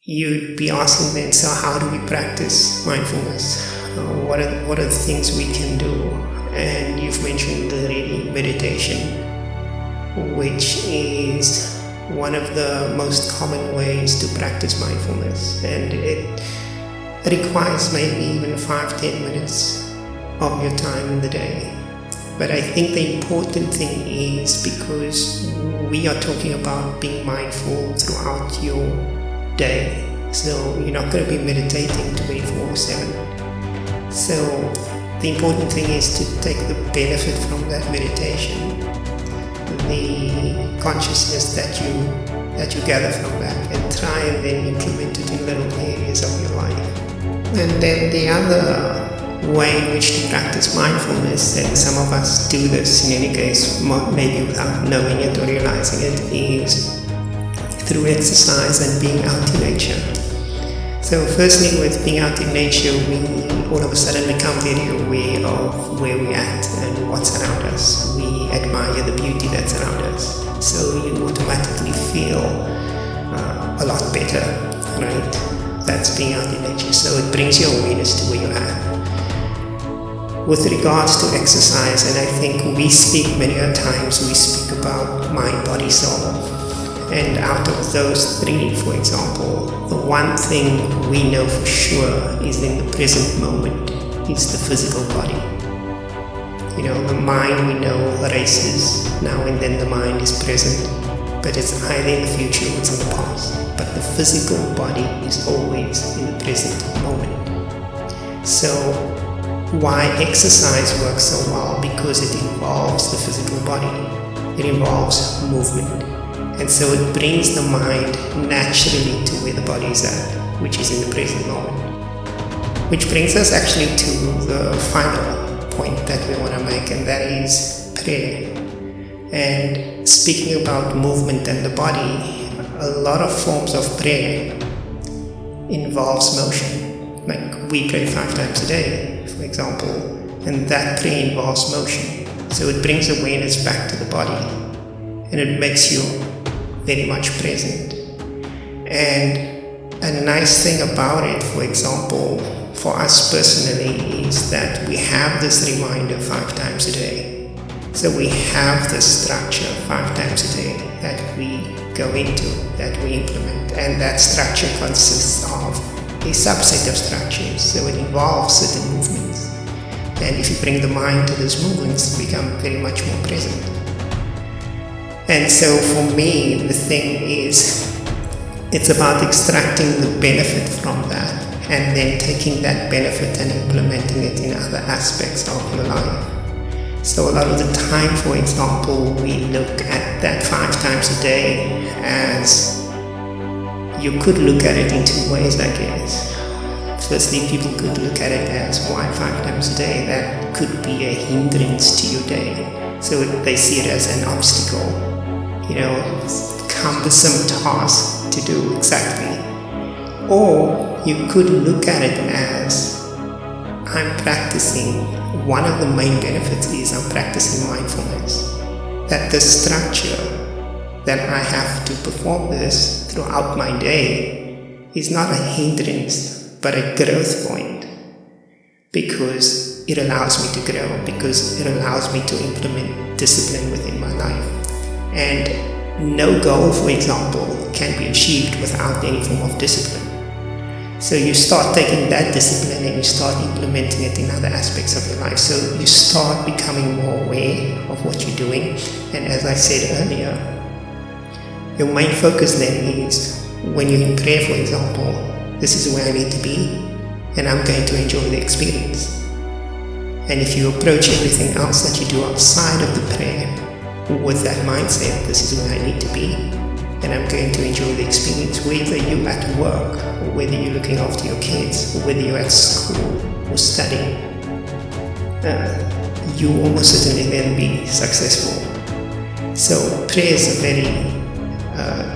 you'd be asking then, so how do we practice mindfulness? What are the things we can do? And you've mentioned already meditation, which is one of the most common ways to practice mindfulness, and it requires maybe even 5-10 minutes of your time in the day. But I think the important thing is, because we are talking about being mindful throughout your day, so you're not going to be meditating 24/7. So the important thing is to take the benefit from that meditation, the consciousness that you gather from that, and try and then implement it in little areas of your life. And then the other way in which to practice mindfulness, and some of us do this in any case, maybe without knowing it or realizing it, is through exercise and being out in nature. So firstly, with being out in nature, we all of a sudden become very aware of where we're at and what's around us. We admire the beauty that's around us. So you automatically feel a lot better, right? That's being out in nature. So it brings your awareness to where you're at. With regards to exercise, and I think we speak many times, we speak about mind, body, soul. And out of those three, for example, the one thing we know for sure is in the present moment is the physical body. You know, the mind we know races, now and then the mind is present, but it's either in the future or it's in the past. But the physical body is always in the present moment. So why exercise works so well? Because it involves the physical body. It involves movement. And so it brings the mind naturally to where the body is at, which is in the present moment. Which brings us actually to the final point that we want to make, and that is prayer. And speaking about movement and the body, a lot of forms of prayer involves motion. Like we pray 5 times a day, for example, and that prayer involves motion. So it brings awareness back to the body, and it makes you very much present. And a nice thing about it, for example, for us personally, is that we have this reminder 5 times a day. So we have this structure 5 times a day that we go into, that we implement, and that structure consists of a subset of structures. So it involves certain movements, and if you bring the mind to those movements, you become very much more present. And so for me, the thing is, it's about extracting the benefit from that and then taking that benefit and implementing it in other aspects of your life. So a lot of the time, for example, we look at that 5 times a day as, you could look at it in 2 ways, I guess. Firstly, people could look at it as, why 5 times a day? That could be a hindrance to your day. So they see it as an obstacle, you know, cumbersome task to do exactly. Or you could look at it as, I'm practicing, one of the main benefits is I'm practicing mindfulness. That the structure that I have to perform this throughout my day is not a hindrance, but a growth point. Because it allows me to grow, because it allows me to implement discipline within my life. And no goal, for example, can be achieved without any form of discipline. So you start taking that discipline and you start implementing it in other aspects of your life. So you start becoming more aware of what you're doing. And as I said earlier, your main focus then is, when you're in prayer, for example, this is where I need to be, and I'm going to enjoy the experience. And if you approach everything else that you do outside of the prayer with that mindset, this is where I need to be, and I'm going to enjoy the experience, whether you're at work, or whether you're looking after your kids, or whether you're at school or studying, you almost certainly then be successful. So prayer is a very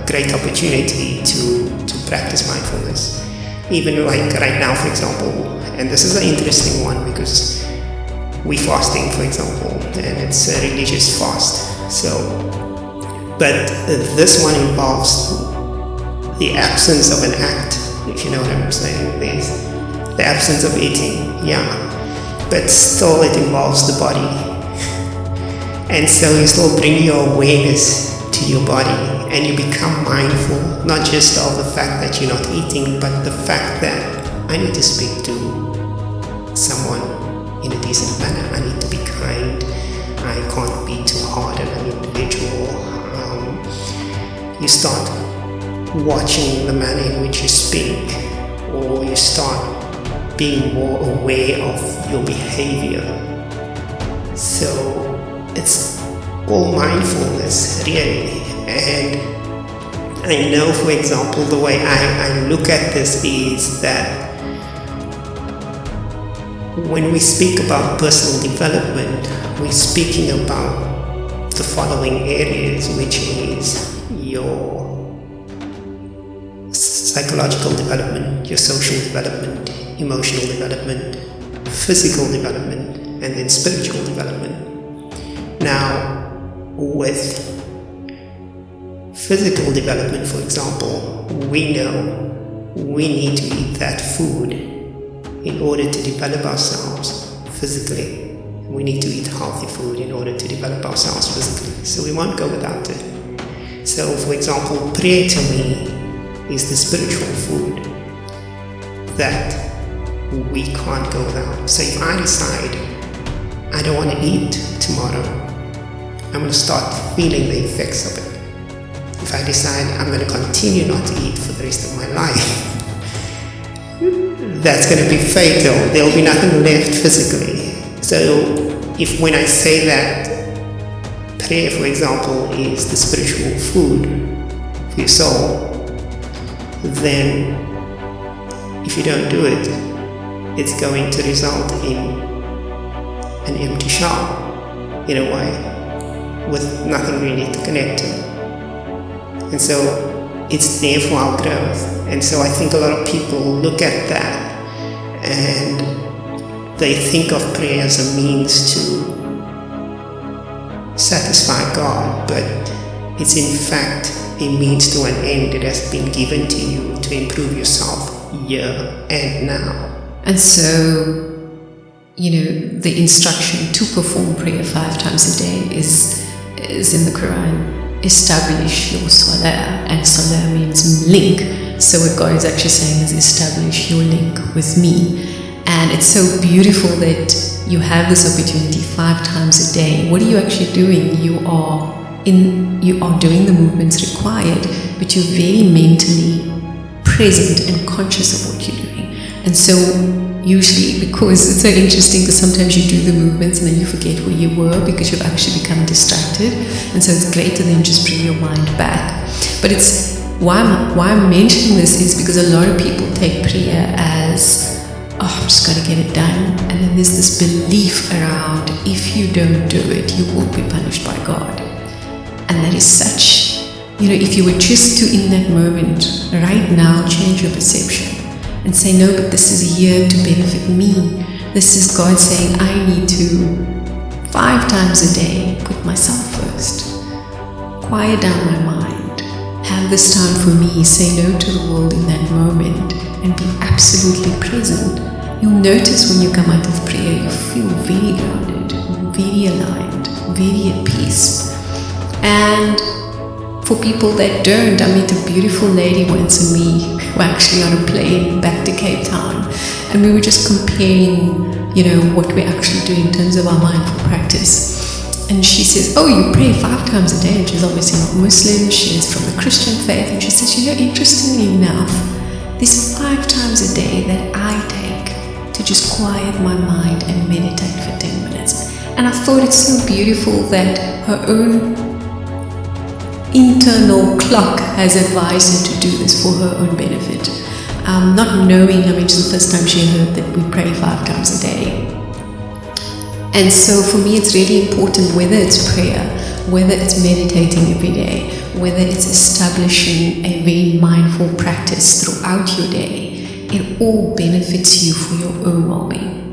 great opportunity to practice mindfulness. Even like right now, for example, and this is an interesting one because we're fasting, for example, and it's a religious fast. But this one involves the absence of an act if you know what I'm saying. There's the absence of eating, but still it involves the body. And so you still bring your awareness to your body, and you become mindful, not just of the fact that you're not eating, but the fact that I need to speak to someone in a decent manner. I need to be kind. I can't be too hard on an individual. You start watching the manner in which you speak, or you start being more aware of your behavior. So it's all mindfulness, really. And I know, for example, the way I look at this is that when we speak about personal development, we're speaking about the following areas, which is your psychological development, your social development, emotional development, physical development, and then spiritual development. Now, with physical development, for example, we know we need to eat that food in order to develop ourselves physically. We need to eat healthy food in order to develop ourselves physically. So we won't go without it. So, for example, prayer to me is the spiritual food that we can't go without. So if I decide I don't want to eat tomorrow, I'm going to start feeling the effects of it. If I decide I'm going to continue not to eat for the rest of my life, that's going to be fatal. There will be nothing left physically. So if when I say that prayer, for example, is the spiritual food for your soul, then if you don't do it, it's going to result in an empty shell, in a way, with nothing really to connect to. And so it's there for our growth. And so I think a lot of people look at that and they think of prayer as a means to satisfy God, but it's in fact a means to an end that has been given to you to improve yourself here and now. And so, the instruction to perform prayer 5 times a day is in the Quran. Establish your salah, and salah means link. So what God is actually saying is establish your link with me. And it's so beautiful that you have this opportunity 5 times a day. What are you actually doing? You are doing the movements required, but you're very mentally present and conscious of what you're doing. And so usually, because it's so interesting, because sometimes you do the movements and then you forget where you were because you've actually become distracted. And so it's great to then just bring your mind back. But it's why I'm mentioning this is because a lot of people take prayer as, I'm just got to get it done. And then there's this belief around, if you don't do it, you will be punished by God. And that is such, if you were just to, in that moment, right now, change your perception and say, no, but this is here to benefit me. This is God saying, I need to 5 times a day put myself first. Quiet down my mind. Have this time for me. Say no to the world in that moment and be absolutely present. You'll notice when you come out of prayer, you feel very grounded, very aligned, very at peace. And for people that don't, I met a beautiful lady once, and we were actually on a plane back to Cape Town, and we were just comparing, what we're actually doing in terms of our mindful practice. And she says, oh, you pray 5 times a day, and she's obviously not Muslim, she's from the Christian faith, and she says, interestingly enough, there's 5 times a day that I take to just quiet my mind and meditate for 10 minutes. And I thought it's so beautiful that her own internal clock has advised her to do this for her own benefit. Not knowing, it's the first time she heard that we pray 5 times a day. And so for me, it's really important, whether it's prayer, whether it's meditating every day, whether it's establishing a very mindful practice throughout your day, it all benefits you for your own well-being.